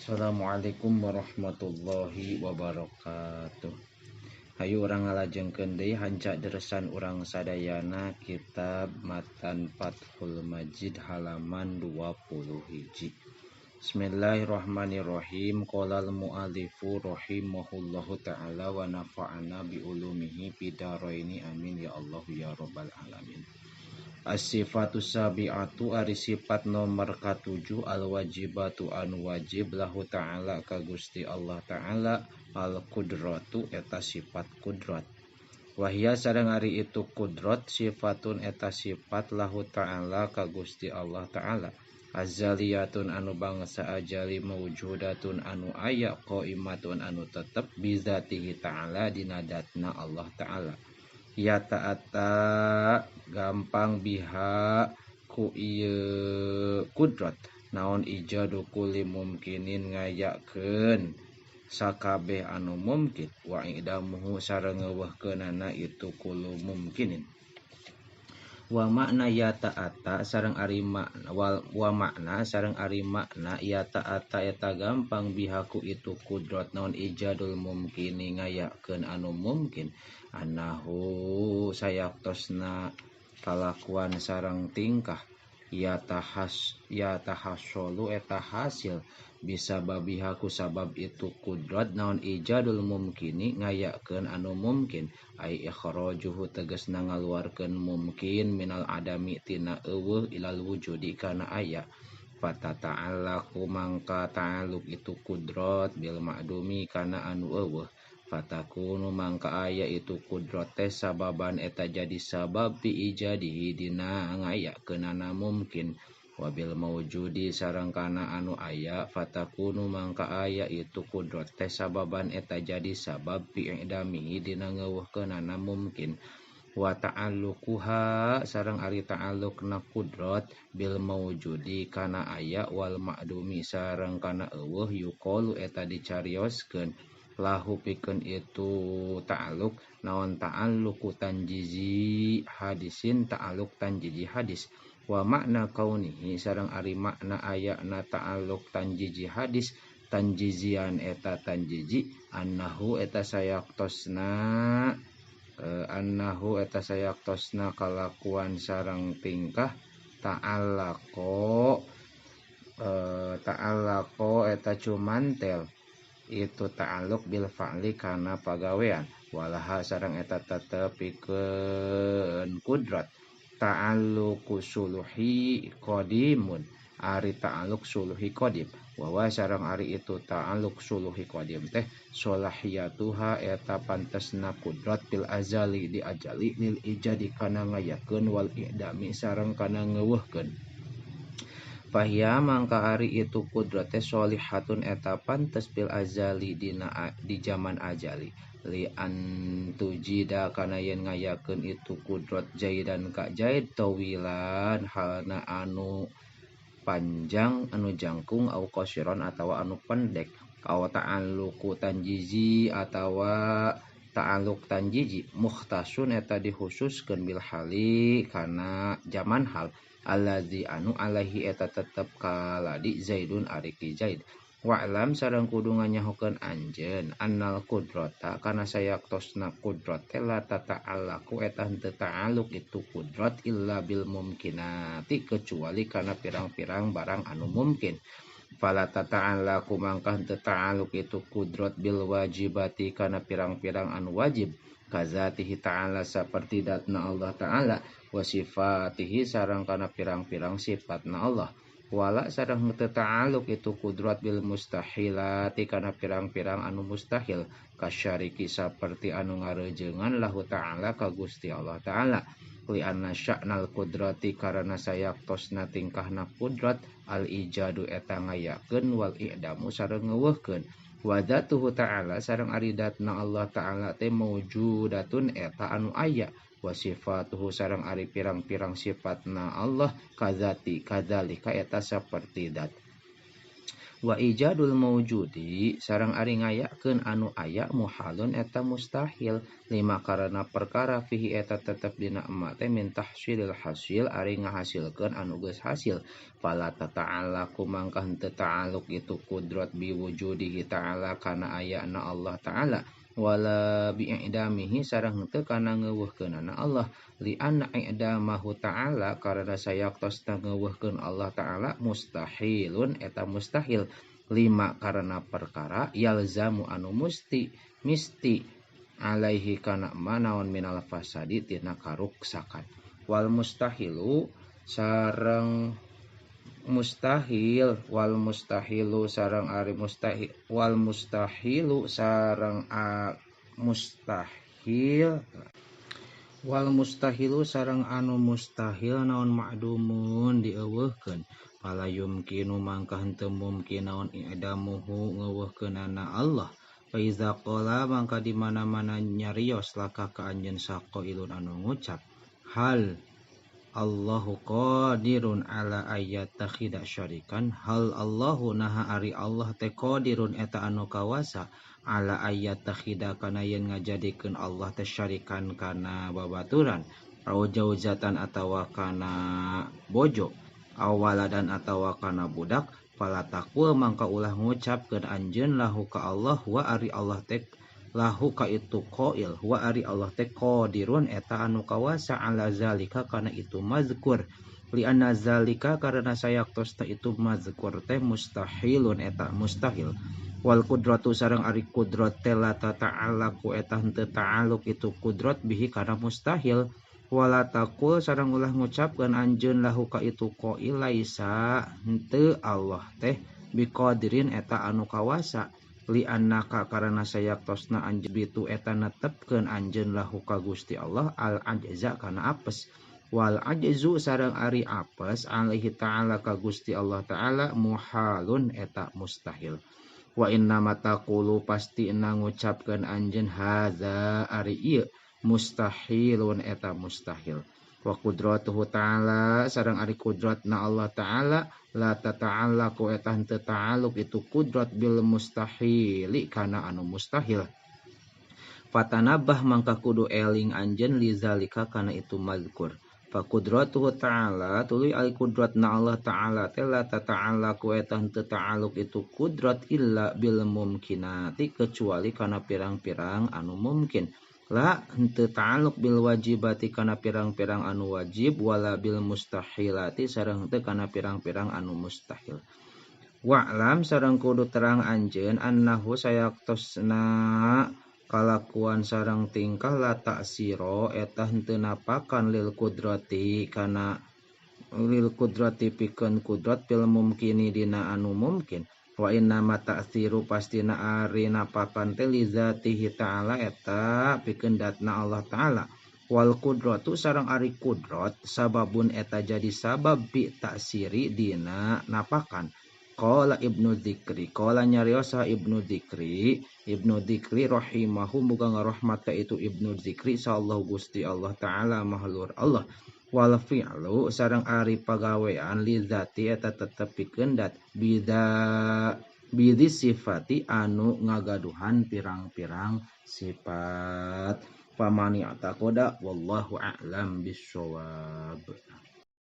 Assalamualaikum warahmatullahi wabarakatuh. Hayu urang ngalajengkeun deui hancak deresan urang sadayana kitab Matan Fathul Majid halaman 21. Bismillahirrahmanirrahim. Qolal mu'allifu rahimahullahu ta'ala wa nafa'ana bi ulumihi bidaraini amin ya Allah ya rabbal alamin. As-sifatu sabi'atu ari sifat nomor katujuh al-wajibatu anu wajib lahu ta'ala ka Gusti Allah ta'ala al-qudratu eta sifat kudrat. Wahia sareng ari itu kudrat sifatun eta sifat lahu ta'ala ka Gusti Allah ta'ala azaliyatun anu bangsa ajali mawjudatun anu aya qaimatun anu tetep bizatihi ta'ala dina datna Allah ta'ala. Ya ta'ata gampang biha ku ieu kudrat naon ijadu kulli mumkinin ngayakeun sakabeh anu mungkin wa idamuhu sareng ngeuweuhkeunana itu kullu mumkinin. Wa makna ya ta'ata sareng ari makna wa makna sareng ari makna ya ta'ata eta gampang bihaku itu kudrat naon ijadul mumkini ngayakeun anu mungkin anahu sayaktosna kalakuan sareng tingkah ya tahassolu eta hasil bisa babihaku sabab itu kudrat naon ijadul mumkini ngayakeun anu mungkin ai ikhrajuhu tegasna ngaluarkeun mungkin minal adami tina eueuh ilal wujudi kana aya fata ta'allaqu mangka ta'alluq itu kudrat bil ma'dumi kana anu eueuh fatakunu mangka aya itu kudrat teh sababan eta jadi sabab fi ijadihi dina ngayakeunana mungkin wabil mawjudi sareng kana anu aya fatakunu mangka aya itu kudrat teh sababan eta jadi sabab fi idamihi dina ngeuweuhkeunana mungkin wa ta'alluquha sareng ari ta'alluqna kudrat bil mawjudi kana aya wal ma'dumi sareng kana eueuh yuqalu eta dicarioskeun lahu pikeun itu ta'alluq naon ta'alluqu tanjizi hadisin ta'alluq tanjizi hadis wa makna kaunihi sareng ari makna ayana ta'alluq tanjizi hadis tanjizian eta tanjizi annahu eta sayaktosna kalakuan sareng tingkah ta'allaqo eta cumantel itu ta'alluq bil fa'li kana pagawean walaha sareng eta tetep pikeun kudrat ta'alluqu suluhi qadimun ari ta'alluq suluhi qadim wa sareng ari itu ta'alluq suluhi qadim teh solahiyatuha eta pantesna kudrat bil azali di ajali lil ijadi kana ngayakeun wal idami sareng kana ngeuweuhkeun. Fahia mangka ari itu kudrat teh sholihatun eta pantes bil azali di zaman ajali li antujida kana yen ngayakeun itu kudrat jaidan ka jaid tawilan halna anu panjang anu jangkung au qasiron atawa anu pendek au ta'alluqu tanjizi atawa ta'alluq tanjizi mukhtasun eta dikhususkeun bil hali kana zaman hal allazi anu alaihi eta tetep kaladi zaidun ari ki zaid wa'lam sareng kudu nganyahokeun anjeun annal kudrata kana sayaktosna kudrat la tata'allaqu eta henteu ta'alluq itu kudrat illa bil mumkinati kecuali kana pirang-pirang barang anu mungkin fala tata'allaqu mangka henteu ta'alluq itu kudrat bil wajibati kana pirang-pirang anu wajib kazatihi ta'ala saperti datna Allah ta'ala wa sifatihi sareng kana pirang-pirang sifatna Allah wala sareng teu ta'alluq itu kudrat bil mustahilati kana pirang-pirang anu mustahil kasyariki saperti anu ngareujeungan lahu ta'ala ka Gusti Allah ta'ala li anna sya'nal kudrati karana sayaktosna tingkahna kudrat al ijadu eta ngayakeun wal i'damu sareng ngeuweuhkeun wa dzatuhu ta'ala sareng ari datna Allah ta'ala teh mawjudatun eta anu aya wa sifatuhu sareng ari pirang-pirang sifatna Allah kadzati kadzalika eta saperti dat Wa ijadul maujudi sareng ari ngayakeun anu aya muhalun eta mustahil lima karena perkara fihi eta tetep dina emak teh min tahsilil hasil ari ngahasilkeun anu geus hasil fala ta'ala kumangka henteu ta'aluk itu kudrat biwujudihi ta'ala kana ayana Allah ta'ala wala bi'idamihi sareng henteu kana ngeuweuhkeunana Allah li anna i'damahu ta'ala karena sayaktos ngeuweuhkeun Allah ta'ala mustahilun eta mustahil lima karena perkara yalzamu anu misti alaihi kana manaon minal fasadi tina karuksakan wal mustahilu sareng mustahilu sareng ari mustahil wal mustahilu sareng anu mustahil naon ma'dumun dieuweuhkeun fala yumkinu mangka henteu mungkin naon i'damuhu ngeuweuhkeunana Allah fa iza qala mangka di mana-mana nyarios laka ka anjeun saqailun anu ngucap hal Allahu qadirun ala ayyattakhida syarikan hal Allahu naha ari Allah teh qadirun eta anu kawasa ala ayyattakhida kana yen ngajadikeun Allah teh syarikan kana babaturan au jauzatan atawa kana bojo awaladan atawa kana budak fala taqul mangka ulah ngucapkeun anjeun lahu ka Allah wa ari Allah teh lahu ka itu qail wa ari Allah teh qadirun eta anu kawasa ala zalika kana itu mazkur li anna zalika karena sayaktos teh itu mazkur teh mustahilun eta mustahil wal qudratu sareng ari qudrat teh la ta'alaku eta henteu ta'aluk itu qudrat bihi kana mustahil wala taqul sareng ulah ngucapkeun anjeun lahu ka itu qail laisa henteu Allah teh biqadirin eta anu kawasa li annaka karena sayaktosna anjeun bitu eta netepkeun anjeun lahu ka Gusti Allah al ajza kana apes wal ajzu sareng ari apes alaihi ta'ala ka Gusti Allah ta'ala muhalun eta mustahil wa inna mataqulu pasti na ngucapkeun anjeun hadza ari ieu mustahilun eta mustahil wa qudratuhu ta'ala sareng ari qudratna Allah ta'ala la tata'allaqu eta henteu ta'alluq itu qudrat bil mustahili kana anu mustahil fatanabah mangka kudu eling anjeun lizalika kana itu mazkur fa qudratuhu ta'ala tuluy al qudratna Allah ta'ala teh la tata'allaqu eta henteu ta'alluq itu qudrat illa bil mumkinati kecuali kana pirang-pirang anu mungkin la henteu ta'alluq bil wajibati kana pirang-pirang anu wajib wala bil mustahilati sareng henteu kana pirang-pirang anu mustahil wa'lam sareng kudu terang anjeun annahu sayaktosna kalakuan sareng tingkah la ta'siro eta henteu napakan lil qudrati pikeun qudrat bil mumkini dina anu mungkin wa inna ma ta'siru pastina ari napakan teh li zatihi ta'ala eta pikeun datna Allah ta'ala wal qudratu sareng ari qudrat sababun eta jadi sabab bi ta'siri dina napakan qala ibnu dzikri qala nyariosa ibnu dzikri rahimahu muga ngarahmat ka itu ibnu dzikri sallallahu Gusti Allah ta'ala mahlur Allah wal fi'lu sareng ari pagawean li zati eta tetep pikeun dat bidhi sifati anu ngagaduhan pirang-pirang sifat pamani atakoda wallahu a'lam bissawab.